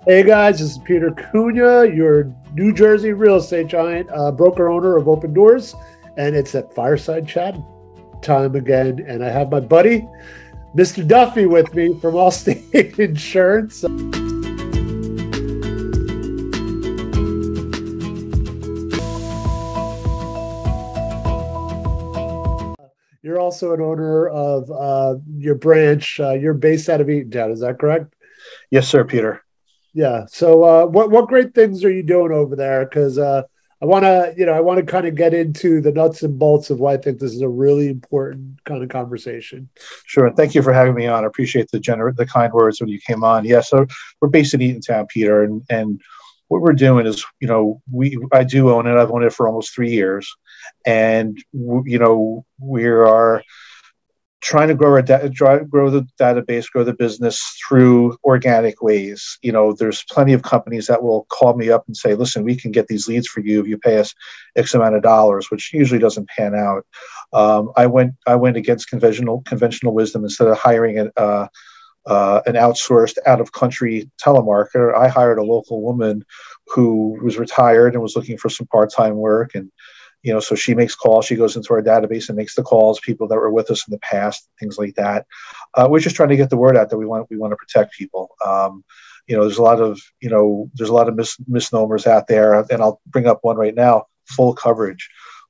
Hey guys, this is Peter Cunha, your New Jersey real estate giant, broker owner of Open Doors, and it's at Fireside Chat time again. And I have my buddy, Mr. Duffy, with me from Allstate Insurance. You're also an owner of your branch. You're based out of Eatontown, is that correct? Yes, sir, Peter. Yeah. So, what great things are you doing over there? Because I want to kind of get into the nuts and bolts of why I think this is a really important kind of conversation. Sure. And thank you for having me on. I appreciate the kind words when you came on. Yeah. So we're based in Eatontown, Peter, and what we're doing is, I do own it. I've owned it for almost 3 years, and we are trying to grow grow the database, grow the business through organic ways. There's plenty of companies that will call me up and say, listen, we can get these leads for you if you pay us X amount of dollars, which usually doesn't pan out. I went against conventional wisdom. Instead of hiring an outsourced out-of-country telemarketer, I hired a local woman who was retired and was looking for some part-time work. And so she makes calls, she goes into our database and makes the calls, people that were with us in the past, things like that. We're just trying to get the word out that we want to protect people. There's a lot of misnomers out there, and I'll bring up one right now: full coverage.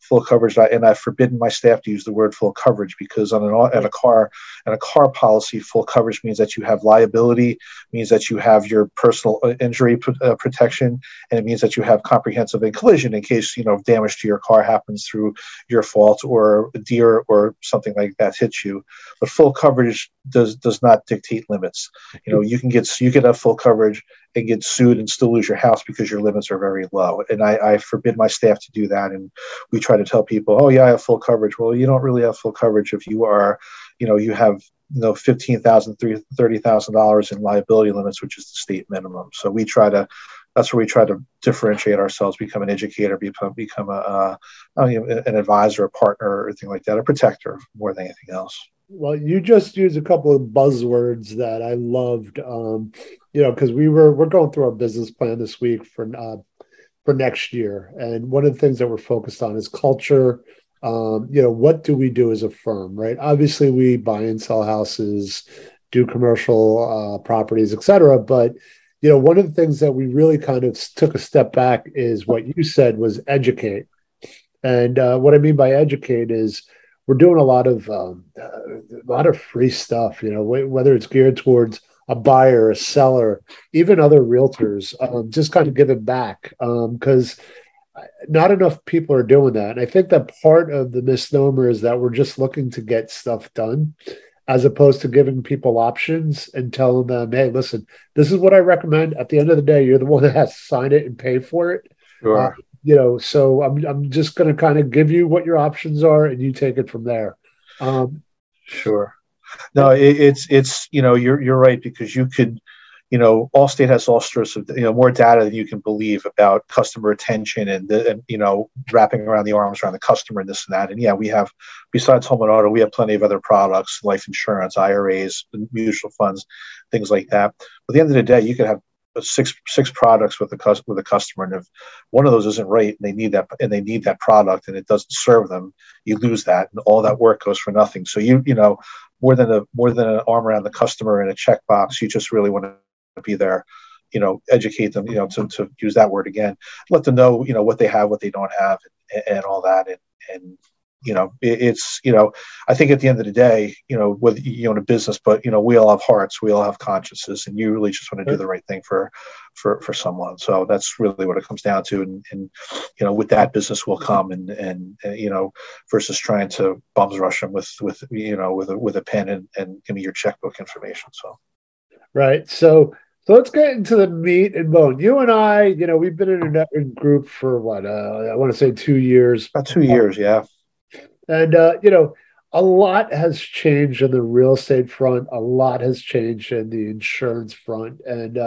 And I've forbidden my staff to use the word full coverage, because on a car policy, full coverage means that you have liability, means that you have your personal injury protection, and it means that you have comprehensive collision in case damage to your car happens through your fault, or a deer or something like that hits you. But full coverage does not dictate limits. You can have full coverage and get sued and still lose your house because your limits are very low. And I forbid my staff to do that. And we try to tell people, oh yeah, I have full coverage. Well, you don't really have full coverage if you are, you have $15,000, $30,000 in liability limits, which is the state minimum. So that's where we try to differentiate ourselves, become an educator, become an advisor, a partner, or anything like that, a protector more than anything else. Well, you just used a couple of buzzwords that I loved, because we're going through our business plan this week for next year. And one of the things that we're focused on is culture. What do we do as a firm, right? Obviously, we buy and sell houses, do commercial properties, et cetera. But, one of the things that we really kind of took a step back is what you said was educate. And what I mean by educate is we're doing a lot of free stuff, whether it's geared towards a buyer, a seller, even other realtors, just kind of giving back, because not enough people are doing that. And I think that part of the misnomer is that we're just looking to get stuff done, as opposed to giving people options and telling them, hey, listen, this is what I recommend. At the end of the day, you're the one that has to sign it and pay for it. Sure. So I'm just going to kind of give you what your options are, and you take it from there. Sure. No, it's you're right, because you could, Allstate has all sorts of more data than you can believe about customer retention and wrapping around the arms around the customer and this and that. And yeah, we have, besides home and auto, we have plenty of other products: life insurance, IRAs, mutual funds, things like that. But at the end of the day, you could have six products with a customer, and if one of those isn't right and they need that product and it doesn't serve them, you lose that, and all that work goes for nothing. So more than an arm around the customer and a checkbox, you just really want to be there, educate them, to use that word again, let them know what they have, what they don't have, and all that. And it's I think at the end of the day, whether you own a business, but we all have hearts, we all have consciences, and you really just want to do the right thing for someone. So that's really what it comes down to. And with that, business will come, and versus trying to bums rush them with a pen and give me your checkbook information. So right. So let's get into the meat and bone. You and I, we've been in a network group for what, I want to say 2 years. About 2 years, yeah. And, a lot has changed in the real estate front. A lot has changed in the insurance front. And,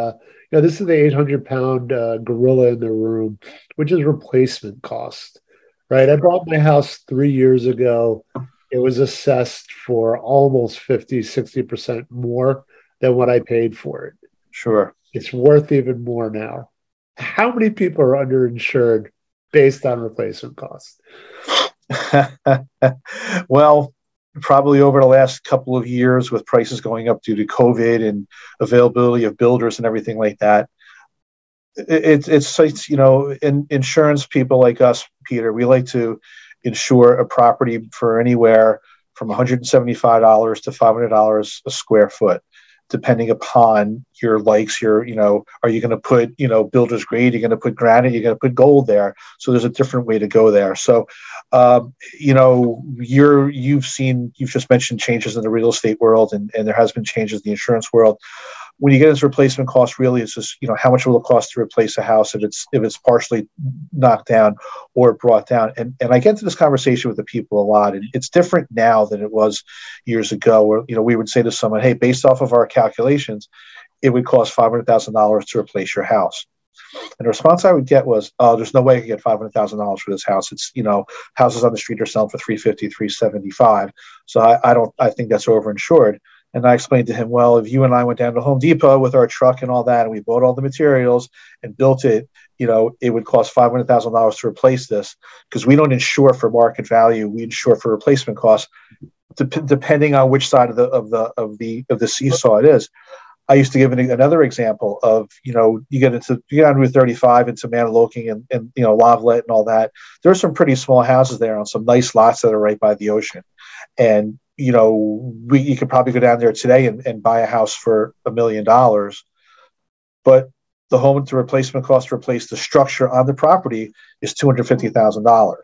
this is the 800-pound gorilla in the room, which is replacement cost, right? I bought my house 3 years ago. It was assessed for almost 50, 60% more than what I paid for it. Sure. it's worth even more now. How many people are underinsured based on replacement costs? Well, probably over the last couple of years with prices going up due to COVID and availability of builders and everything like that. It's in insurance people like us, Peter, we like to insure a property for anywhere from $175 to $500 a square foot, depending upon your likes. Are you going to put, builder's grade? You're going to put granite? You're going to put gold there? So there's a different way to go there. So, you've just mentioned changes in the real estate world, and there has been changes in the insurance world. When you get into replacement costs, really, it's just, how much will it cost to replace a house if it's partially knocked down or brought down. And I get into this conversation with the people a lot, and it's different now than it was years ago, where, we would say to someone, hey, based off of our calculations, it would cost $500,000 to replace your house. And the response I would get was, oh, there's no way I could get $500,000 for this house. It's, houses on the street are selling for $350,000, $375,000. So I think that's overinsured. And I explained to him, well, if you and I went down to Home Depot with our truck and all that, and we bought all the materials and built it, it would cost $500,000 to replace this, because we don't insure for market value. We insure for replacement costs, depending on which side of the seesaw it is. I used to give another example of, you get on Route 35 into Mantoloking and Lovelet and all that. There are some pretty small houses there on some nice lots that are right by the ocean. And, you could probably go down there today and buy a house for $1 million, but the home to replacement cost to replace the structure on the property is $250,000.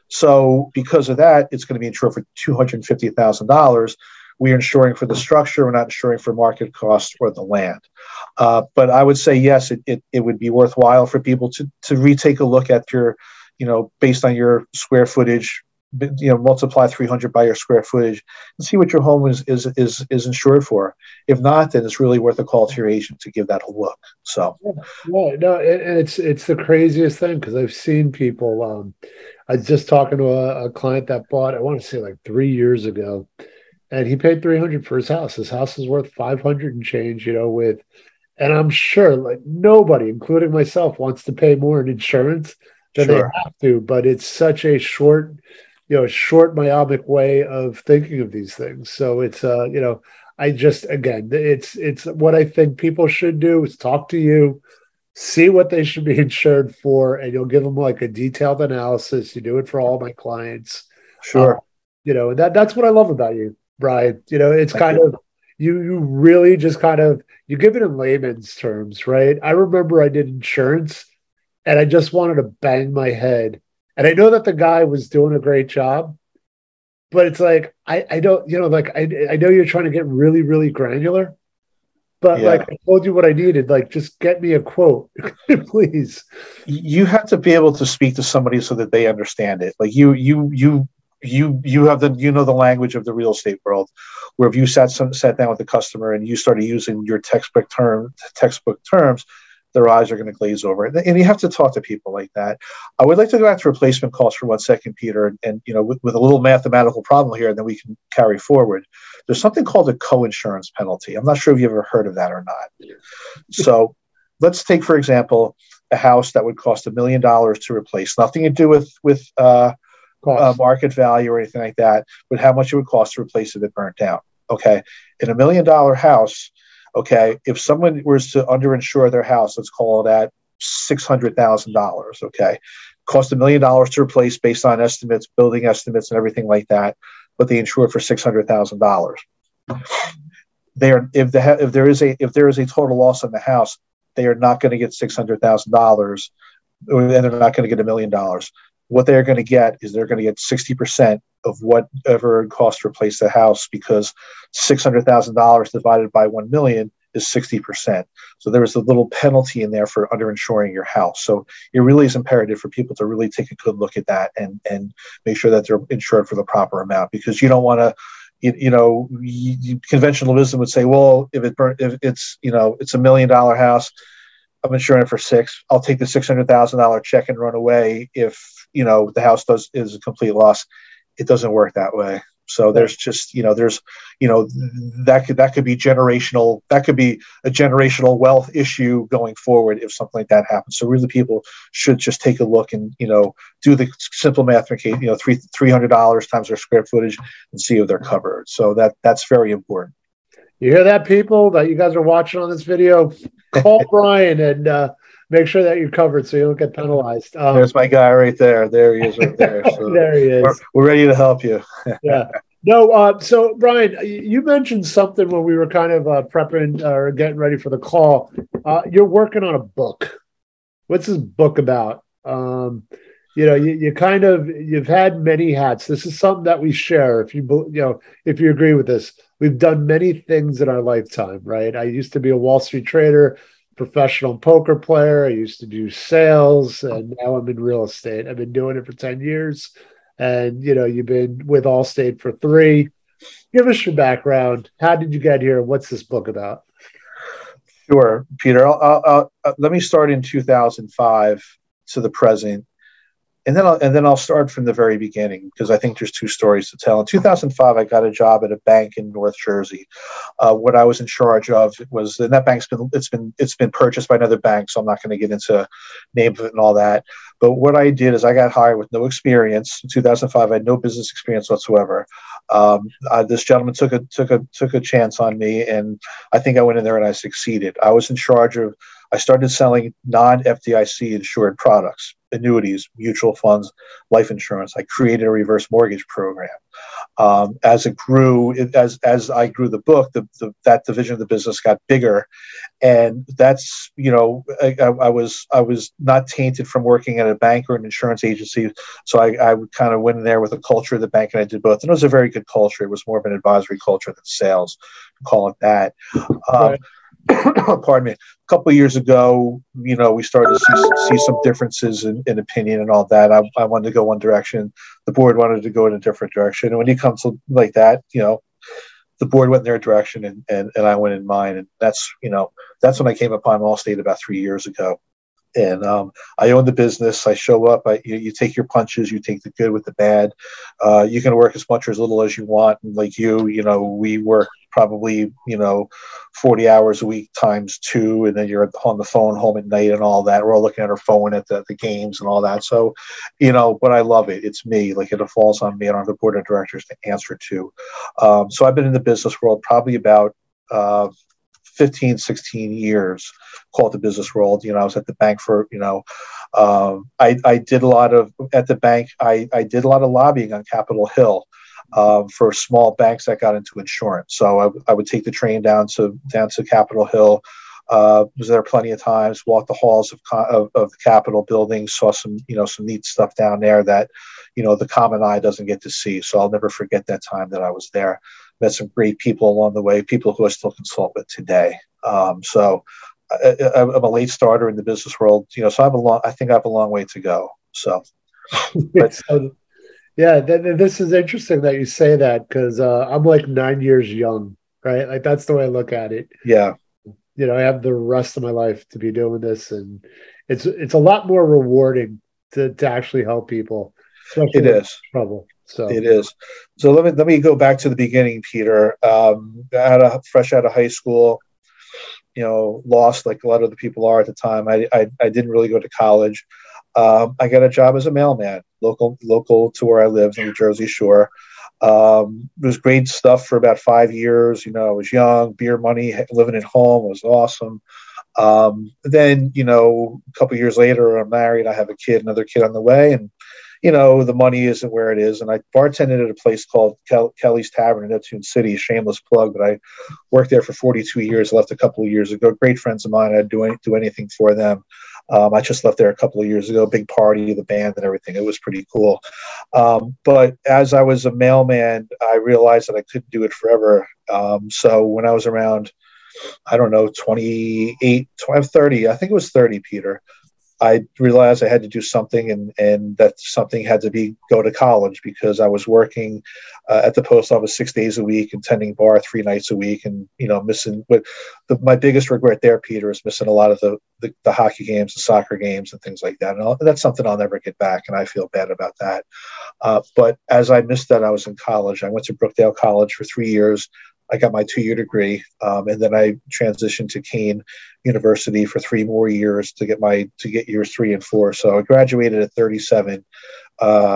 So because of that, it's going to be insured for $250,000. We're insuring for the structure. We're not insuring for market cost or the land. But I would say, yes, it would be worthwhile for people to retake a look at your, based on your square footage, multiply 300 by your square footage and see what your home is insured for. If not, then it's really worth a call to your agent to give that a look. So, no, it's the craziest thing, because I've seen people. I was just talking to a client that bought, I want to say like 3 years ago, and he paid $300 for his house. His house is worth $500 and change, and I'm sure like nobody, including myself, wants to pay more in insurance than they have to, but it's such a short myopic way of thinking of these things. So it's, it's what I think people should do is talk to you, see what they should be insured for, and you'll give them like a detailed analysis. You do it for all my clients. Sure. That's what I love about you, Brian. It's kind of, you really just kind of, you give it in layman's terms, right? I remember I did insurance and I just wanted to bang my head. And I know that the guy was doing a great job, but it's like, I don't, I know you're trying to get really, really granular, but like I told you what I needed, like just get me a quote, please. You have to be able to speak to somebody so that they understand it. Like you have the language of the real estate world, where if you sat down with the customer and you started using your textbook terms, their eyes are going to glaze over. And you have to talk to people like that. I would like to go back to replacement costs for 1 second, Peter, and with a little mathematical problem here, and then we can carry forward. There's something called a co-insurance penalty. I'm not sure if you've ever heard of that or not. So let's take, for example, a house that would cost $1 million to replace, nothing to do with market value or anything like that, but how much it would cost to replace if it burnt down. Okay. In $1 million house, okay, if someone was to underinsure their house, let's call it at $600,000, okay, cost $1 million to replace based on estimates, building estimates, and everything like that, but they insure it for $600,000. If there is a total loss on the house, they are not going to get $600,000, and they're not going to get $1 million. What they're going to get is they're going to get 60% of whatever it costs to replace the house, because $600,000 divided by 1 million is 60%. So there is a little penalty in there for underinsuring your house. So it really is imperative for people to really take a good look at that and make sure that they're insured for the proper amount, because you don't want to, conventional wisdom would say, well, if it's $1 million house, I'm insuring it for $6 million. I'll take the $600,000 check and run away if the house is a complete loss. It doesn't work that way. So there's just, that could be generational. That could be a generational wealth issue going forward if something like that happens. So really, people should just take a look and do the simple mathematical, $300 times their square footage and see if they're covered. So that's very important. You hear that, people that you guys are watching on this video? Call Brian and make sure that you're covered so you don't get penalized. There's my guy right there. There he is right there. So there he is. We're ready to help you. Yeah. No, so Brian, you mentioned something when we were kind of prepping or getting ready for the call. You're working on a book. What's this book about? You've had many hats. This is something that we share. If you agree with this, we've done many things in our lifetime, right? I used to be a Wall Street trader, professional poker player. I used to do sales, and now I'm in real estate. I've been doing it for 10 years. And, you've been with Allstate for 3. Give us your background. How did you get here? What's this book about? Sure, Peter. Let me start in 2005 to the present. And then I'll start from the very beginning, because I think there's 2 stories to tell. In 2005, I got a job at a bank in North Jersey. What I was in charge of was, and that bank's been purchased by another bank, so I'm not going to get into name of it and all that. But what I did is I got hired with no experience. In 2005, I had no business experience whatsoever. This gentleman took a chance on me, and I think I went in there and I succeeded. I was in charge of. I started selling non-FDIC insured products, annuities, mutual funds, life insurance. I created a reverse mortgage program. As it grew, as I grew the book, that division of the business got bigger, and that's I was not tainted from working at a bank or an insurance agency, so I kind of went in there with the culture of the bank, and I did both. And it was a very good culture. It was more of an advisory culture than sales, call it that. Right. Pardon me. A couple of years ago, we started to see some differences in opinion and all that. I wanted to go one direction. The board wanted to go in a different direction. And when you come to like that, the board went in their direction and I went in mine. And that's when I came upon Allstate about 3 years ago. And I own the business. I show up. You take your punches. You take the good with the bad. You can work as much or as little as you want. And like we work probably 40 hours a week times 2, and then you're on the phone home at night and all that. We're all looking at our phone at the games and all that. So, but I love it. It's me. Like, it falls on me. I don't have the board of directors to answer to. So I've been in the business world probably about 15, 16 years, call it the business world. I was at the bank for, I did a lot of, at the bank, I did a lot of lobbying on Capitol Hill for small banks that got into insurance. So I would take the train down to Capitol Hill, was there plenty of times, walked the halls of the Capitol building, saw some neat stuff down there that, the common eye doesn't get to see. So I'll never forget that time that I was there. Met some great people along the way, people who I still consult with today. So I'm a late starter in the business world, so I think I have a long way to go. So, but, yeah, this is interesting that you say that, because I'm like 9 years young, right? Like, that's the way I look at it. Yeah. I have the rest of my life to be doing this, and it's a lot more rewarding to actually help people. It is trouble. So it is. So let me go back to the beginning, Peter. Fresh out of high school, lost like a lot of the people are at the time. I didn't really go to college. I got a job as a mailman, local to where I lived in the Jersey Shore. It was great stuff for about 5 years. I was young, beer money, living at home was awesome. Then, a couple of years later, I'm married. I have another kid on the way, and the money isn't where it is. And I bartended at a place called Kelly's Tavern in Neptune City, a shameless plug, but I worked there for 42 years, left a couple of years ago. Great friends of mine. I'd do anything for them. I just left there a couple of years ago, big party, the band and everything. It was pretty cool. But as I was a mailman, I realized that I couldn't do it forever. So when I was around, I don't know, 28, 30, I think it was 30, Peter, I realized I had to do something, and that something had to go to college, because I was working at the post office 6 days a week, and tending bar 3 nights a week, and missing. But my biggest regret there, Peter, is missing a lot of the hockey games, the soccer games, and things like that. And that's something I'll never get back, and I feel bad about that. But as I missed that, I was in college. I went to Brookdale College for 3 years. I got my 2-year degree, and then I transitioned to Kean University for 3 more years to get years 3 and 4. So I graduated at 37,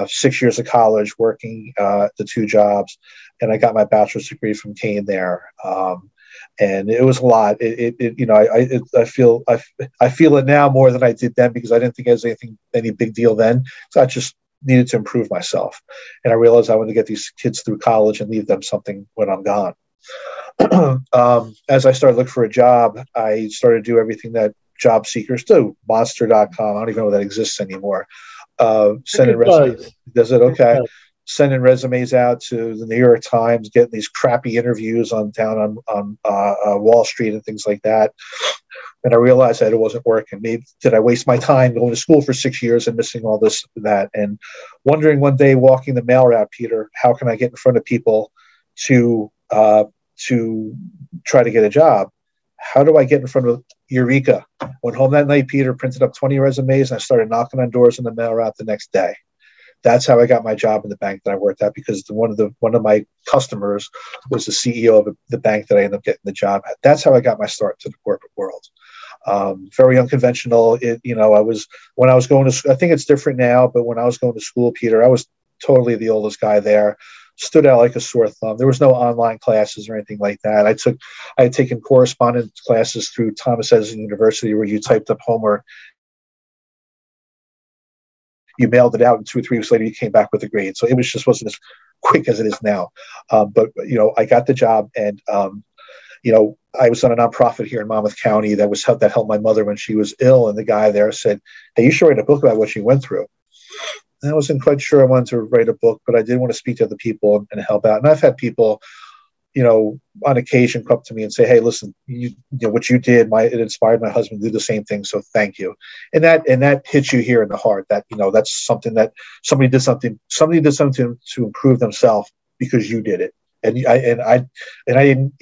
6 years of college, working the 2 jobs, and I got my bachelor's degree from Kean there. And it was a lot. I feel it now more than I did then, because I didn't think it was any big deal then. So I just needed to improve myself, and I realized I wanted to get these kids through college and leave them something when I'm gone. As I started looking for a job, I started to do everything that job seekers do. Monster.com. I don't even know if that exists anymore. Sending resumes. Does it? Okay. Sending resumes out to the New York Times, getting these crappy interviews down on Wall Street and things like that. And I realized that it wasn't working. Maybe did I waste my time going to school for 6 years and missing all this and that? And wondering one day, walking the mail route, Peter, how can I get in front of people to try to get a job? How do I get in front of Eureka? Went home that night, Peter, printed up 20 resumes, and I started knocking on doors in the mail route the next day. That's how I got my job in the bank that I worked at, because one of my customers was the CEO of the bank that I ended up getting the job at. That's how I got my start to the corporate world. Very unconventional. When I was going to, I think it's different now, but when I was going to school, Peter, I was totally the oldest guy there. Stood out like a sore thumb. There was no online classes or anything like that. I had taken correspondence classes through Thomas Edison University, where you typed up homework, you mailed it out, and 2 or 3 weeks later you came back with a grade. So it wasn't as quick as it is now. But I got the job, and I was on a nonprofit here in Monmouth County that helped my mother when she was ill, and the guy there said, "Hey, you should write a book about what you went through." And I wasn't quite sure I wanted to write a book, but I did want to speak to other people and help out. And I've had people, on occasion come up to me and say, "Hey, listen, what you did, it inspired my husband to do the same thing. So thank you." And that hits you here in the heart. That that's something that somebody did something to improve themselves because you did it. And I didn't,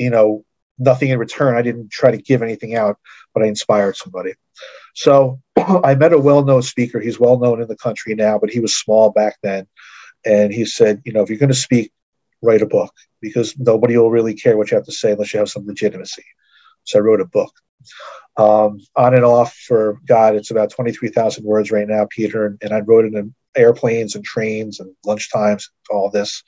nothing in return. I didn't try to give anything out, but I inspired somebody. So I met a well-known speaker. He's well-known in the country now, but he was small back then. And he said, if you're going to speak, write a book, because nobody will really care what you have to say unless you have some legitimacy. So I wrote a book. On and off for, God, it's about 23,000 words right now, Peter. And I wrote it in airplanes and trains and lunchtimes, all this.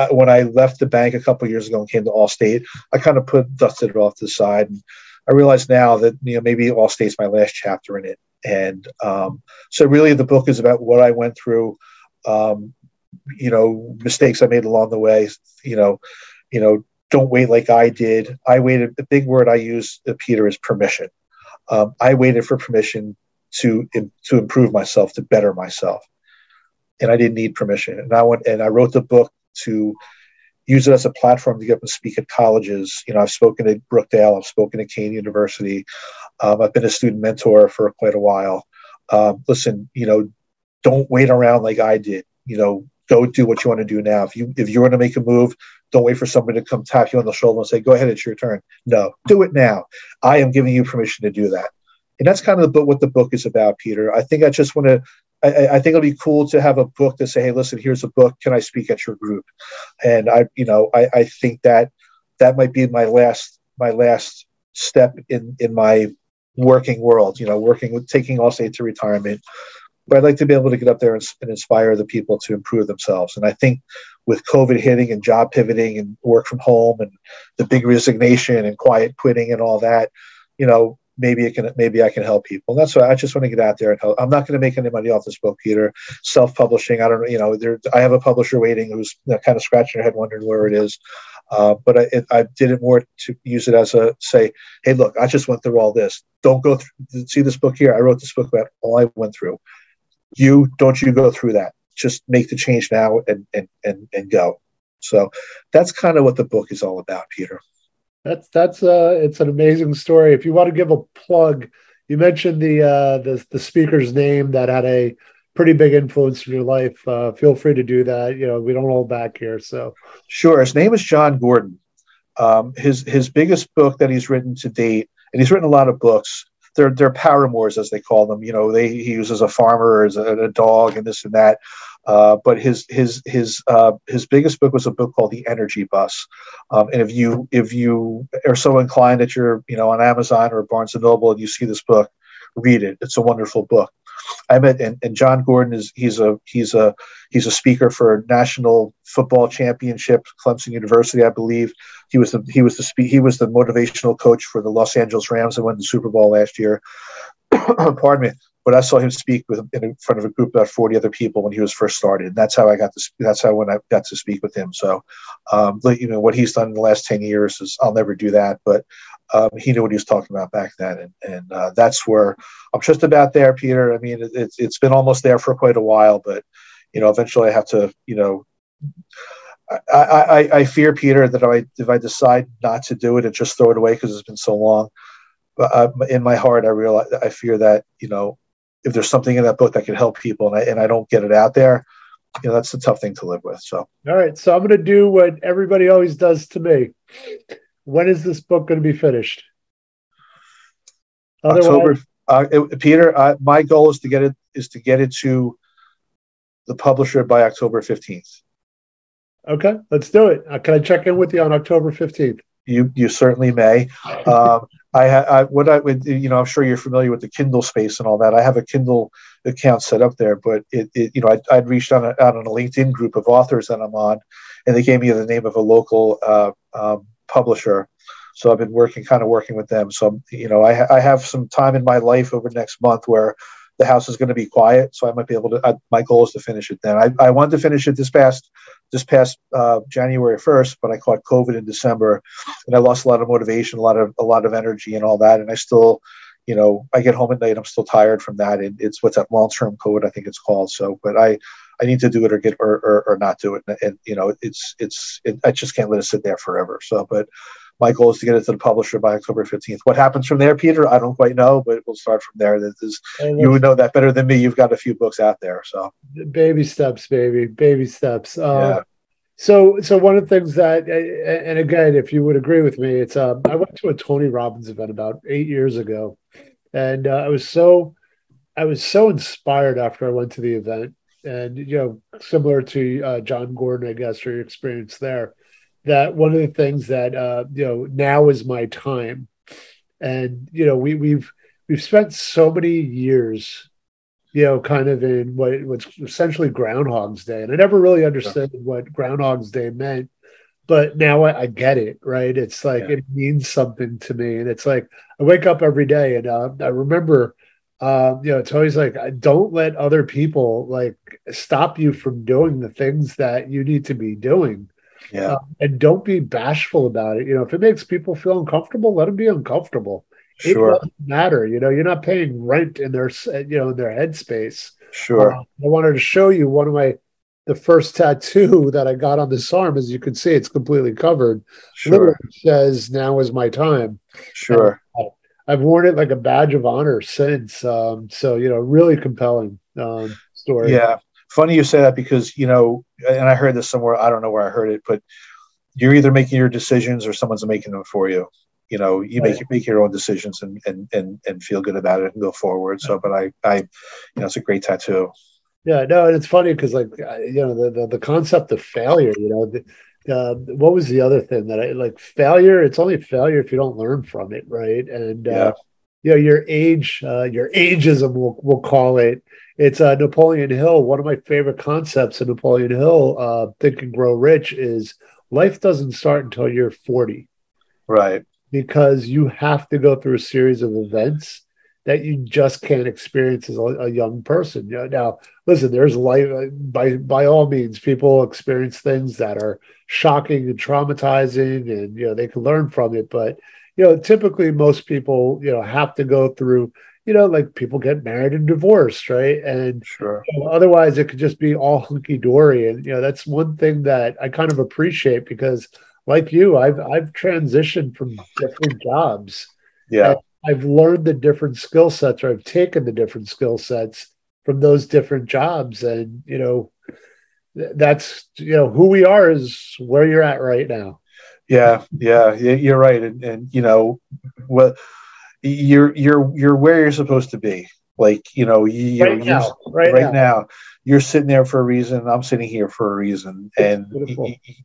When I left the bank a couple of years ago and came to Allstate, I kind of dusted it off to the side. And I realize now that maybe Allstate's my last chapter in it. And so really the book is about what I went through, mistakes I made along the way. Don't wait like I did. I waited. The big word I use, Peter, is permission. I waited for permission to improve myself, to better myself, and I didn't need permission. And I wrote the book to use it as a platform to get up and speak at colleges. I've spoken at Brookdale, I've spoken at Kean University. I've been a student mentor for quite a while. Listen, don't wait around like I did. Go do what you want to do now. If you want to make a move, don't wait for somebody to come tap you on the shoulder and say, "Go ahead, it's your turn." No, do it now. I am giving you permission to do that. And that's kind of what the book is about, Peter. I think I just want to, I think it'll be cool to have a book to say, "Hey, listen, here's a book. Can I speak at your group?" And I think that might be my last step in my working world, working with taking Allstate to retirement. But I'd like to be able to get up there and inspire the people to improve themselves. And I think with COVID hitting and job pivoting and work from home and the big resignation and quiet quitting and all that, maybe I can help people. And that's why I just want to get out there and help. I'm not going to make any money off this book, Peter. Self-publishing, I don't know. I have a publisher waiting who's kind of scratching their head wondering where it is. But I did it more to use it as say, "Hey, look, I just went through all this. Don't go see this book here. I wrote this book about all I went through. Don't you go through that. Just make the change now and go." So that's kind of what the book is all about, Peter. That's it's an amazing story. If you want to give a plug, you mentioned the speaker's name that had a pretty big influence in your life. Feel free to do that. We don't hold back here. So Sure. His name is John Gordon. His biggest book that he's written to date, and he's written a lot of books. They're paramours, as they call them. He uses a farmer as a dog and this and that. But his biggest book was a book called The Energy Bus. And if you are so inclined that you're on Amazon or Barnes and Noble and you see this book, read it. It's a wonderful book. I met and John Gordon he's a speaker for national football championship, Clemson University, I believe. He was the motivational coach for the Los Angeles Rams that won the Super Bowl last year. Pardon me. But I saw him speak in front of a group of about 40 other people when he was first started. And that's how I got to speak with him. So, what he's done in the last 10 years is I'll never do that. But he knew what he was talking about back then. And that's where I'm just about there, Peter. I mean, it's been almost there for quite a while, but, eventually I have to, I fear, Peter, that if I decide not to do it and just throw it away because it's been so long, but in my heart, I fear that, if there's something in that book that can help people and I don't get it out there, that's a tough thing to live with. So, all right. So I'm going to do what everybody always does to me. When is this book going to be finished? October, Peter, my goal is to get it to the publisher by October 15th. Okay, let's do it. Can I check in with you on October 15th? You certainly may. I'm sure you're familiar with the Kindle space and all that. I have a Kindle account set up there, but I'd reached out on a LinkedIn group of authors that I'm on, and they gave me the name of a local publisher. So I've been working with them. So I have some time in my life over the next month where the house is going to be quiet, so I might be able to. My goal is to finish it then. I wanted to finish it this past January 1st, but I caught COVID in December, and I lost a lot of motivation, a lot of energy, and all that. And I still, I get home at night, I'm still tired from that. And it's what's that long-term COVID, I think it's called. So, but I need to do it or not do it, and I just can't let it sit there forever. So, but my goal is to get it to the publisher by October 15th. What happens from there, Peter? I don't quite know, but we'll start from there. You would know that better than me. You've got a few books out there. So baby steps, baby. Baby steps. Yeah. So one of the things that, and again, if you would agree with me, it's I went to a Tony Robbins event about 8 years ago, and I was so inspired after I went to the event, and similar to John Gordon, I guess, or your experience there, that one of the things that now is my time, and we've spent so many years kind of in what's essentially Groundhog's Day. And I never really understood what Groundhog's Day meant, but now I get it, right? It's like, it means something to me. And it's like, I wake up every day and I remember, it's always like, don't let other people like stop you from doing the things that you need to be doing. Yeah. And don't be bashful about it. If it makes people feel uncomfortable, let them be uncomfortable. Sure. It doesn't matter. You're not paying rent in their headspace. Sure. I wanted to show you the first tattoo that I got on this arm. As you can see, it's completely covered. Sure. Literally says, "Now is my time." Sure. And I've worn it like a badge of honor since. So really compelling story. Yeah. Funny you say that because, and I heard this somewhere, I don't know where I heard it, but you're either making your decisions or someone's making them for you. You make your own decisions and feel good about it and go forward. So, but it's a great tattoo. Yeah, no, and it's funny because the concept of failure, what was the other thing that I like? Failure, it's only failure if you don't learn from it, right? And your ageism, we'll call it. It's Napoleon Hill. One of my favorite concepts of Napoleon Hill, Think and Grow Rich, is life doesn't start until you're 40. Right. Because you have to go through a series of events that you just can't experience as a young person. Now, listen, there's life, by all means, people experience things that are shocking and traumatizing, and they can learn from it. But typically most people have to go through, like people get married and divorced, right? And sure. Otherwise it could just be all hunky dory. And that's one thing that I kind of appreciate, because like you, I've transitioned from different jobs. Yeah. And I've learned the different skill sets, or I've taken the different skill sets from those different jobs. And, that's, who we are is where you're at right now. Yeah. You're right. And what you're where you're supposed to be. Like, you're right now, you're sitting there for a reason. I'm sitting here for a reason. And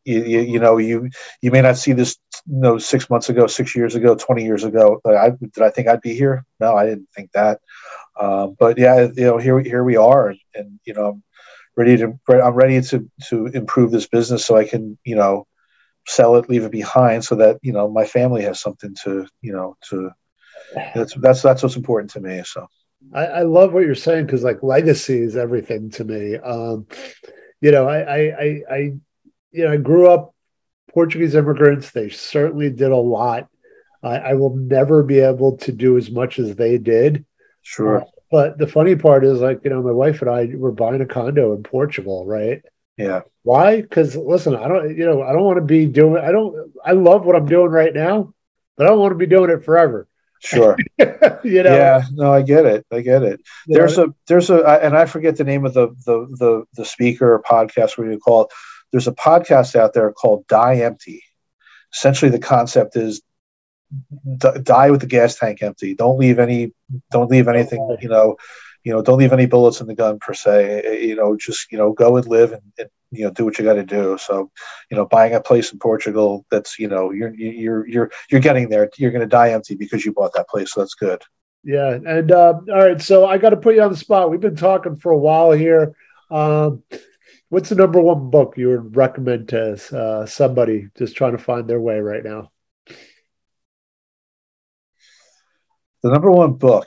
you may not see this 6 months ago, 6 years ago, 20 years ago. Did I think I'd be here? No, I didn't think that. But yeah, here we are, and I'm ready to improve this business so I can, sell it, leave it behind, so that, my family has something to that's what's important to me. So I love what you're saying, because like legacy is everything to me. I grew up Portuguese immigrants. They certainly did a lot. I will never be able to do as much as they did. Sure. But the funny part is, like, my wife and I were buying a condo in Portugal, right? Yeah. Why? Because listen, I don't want to be doing. I love what I'm doing right now, but I don't want to be doing it forever. Sure. Yeah, no, I get it. There's and I forget the name of the speaker or podcast, what you call it. There's a podcast out there called Die Empty. Essentially, the concept is die with the gas tank empty. Don't leave anything, don't leave any bullets in the gun per se. Just go and live and do what you got to do. So, buying a place in Portugal, that's you're getting there. You're going to die empty because you bought that place. So that's good. Yeah. And all right, so I got to put you on the spot. We've been talking for a while here. What's the number one book you would recommend to somebody just trying to find their way right now? The number one book,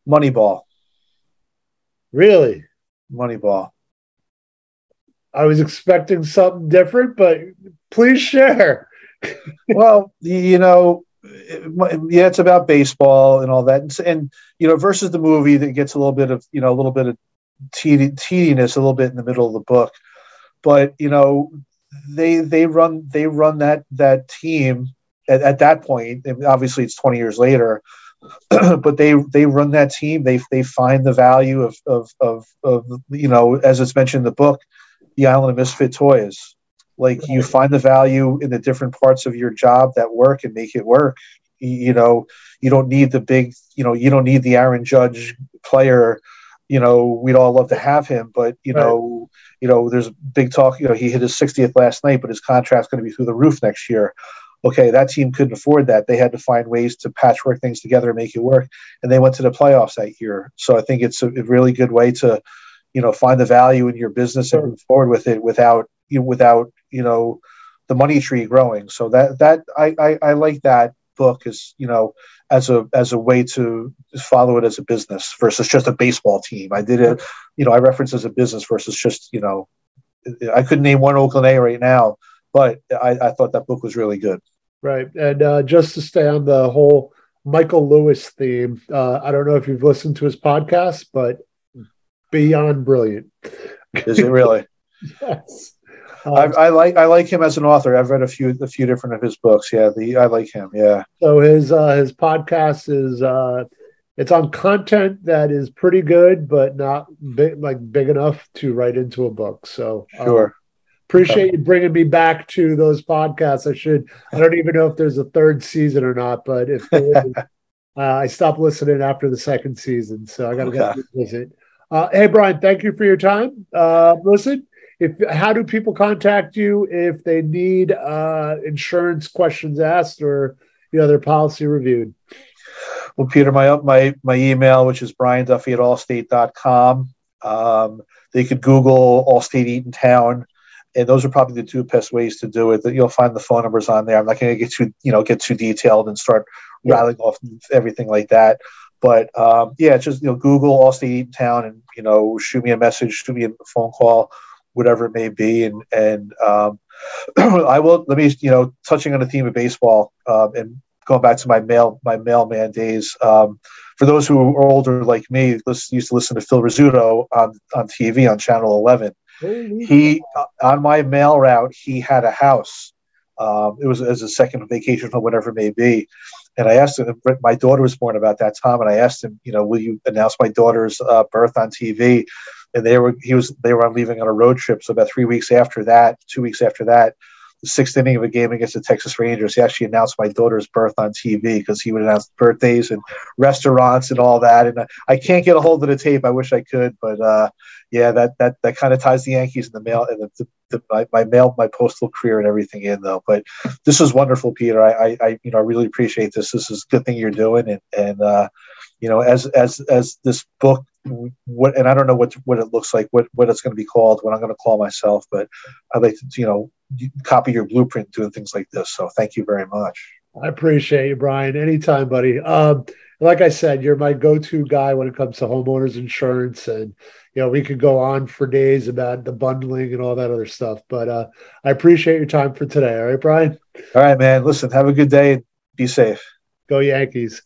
Moneyball. Really? Moneyball. I was expecting something different, but please share. Well, it's about baseball and all that, and versus the movie that gets a little bit of tediness a little bit in the middle of the book, but they run that team at that point. And obviously, it's 20 years later. But they run that team. They find the value of as it's mentioned in the book, the island of misfit toys. Like, you find the value in the different parts of your job that work and make it work. You don't need the big, you don't need the Aaron Judge player. We'd all love to have him, but there's big talk. He hit his 60th last night, but his contract's going to be through the roof next year. Okay, that team couldn't afford that. They had to find ways to patchwork things together and make it work, and they went to the playoffs that year. So I think it's a really good way to, find the value in your business and move forward with it without the money tree growing. So that I like that book as as a way to follow it as a business versus just a baseball team. I did it, I reference as a business versus just I couldn't name one Oakland A right now. But I thought that book was really good. Right. And just to stay on the whole Michael Lewis theme, I don't know if you've listened to his podcast, but beyond brilliant. Is it really? Yes. I like him as an author. I've read a few different of his books. Yeah, I like him. Yeah. So his podcast is it's on content that is pretty good, but not big enough to write into a book. So sure. Appreciate you bringing me back to those podcasts. I don't even know if there's a third season or not, but if there is, I stopped listening after the second season, so I got to get to visit. Hey, Brian, thank you for your time. Listen, how do people contact you if they need insurance questions asked or their policy reviewed? Well, Peter, my email, which is brianduffy@allstate.com. They could Google Allstate Eatontown. And those are probably the two best ways to do it. That you'll find the phone numbers on there. I'm not going to get too detailed and start rattling off everything like that. But just Google Allstate Eatontown and shoot me a message, shoot me a phone call, whatever it may be. And I will. Let me touching on the theme of baseball and going back to my mailman days. For those who are older like me, used to listen to Phil Rizzuto on TV on Channel 11. Holy He on my mail route, he had a house. It was as a second vacation or whatever it may be. And I asked him, my daughter was born about that time, and I asked him, will you announce my daughter's birth on TV? And they were leaving on a road trip. So about 2 weeks after that, the sixth inning of a game against the Texas Rangers, he actually announced my daughter's birth on TV because he would announce birthdays and restaurants and all that. And I can't get a hold of the tape. I wish I could, but yeah, that kind of ties the Yankees in the mail and my postal career and everything in though. But this is wonderful, Peter. I really appreciate this. This is a good thing you're doing, and as this book, and I don't know what it looks like, what it's going to be called, what I'm going to call myself, but I'd like to copy your blueprint doing things like this. So thank you very much. I appreciate you, Brian. Anytime, buddy. Like I said, you're my go-to guy when it comes to homeowners insurance, and we could go on for days about the bundling and all that other stuff. But I appreciate your time for today. All right, Brian. All right, man. Listen, have a good day and be safe. Go Yankees.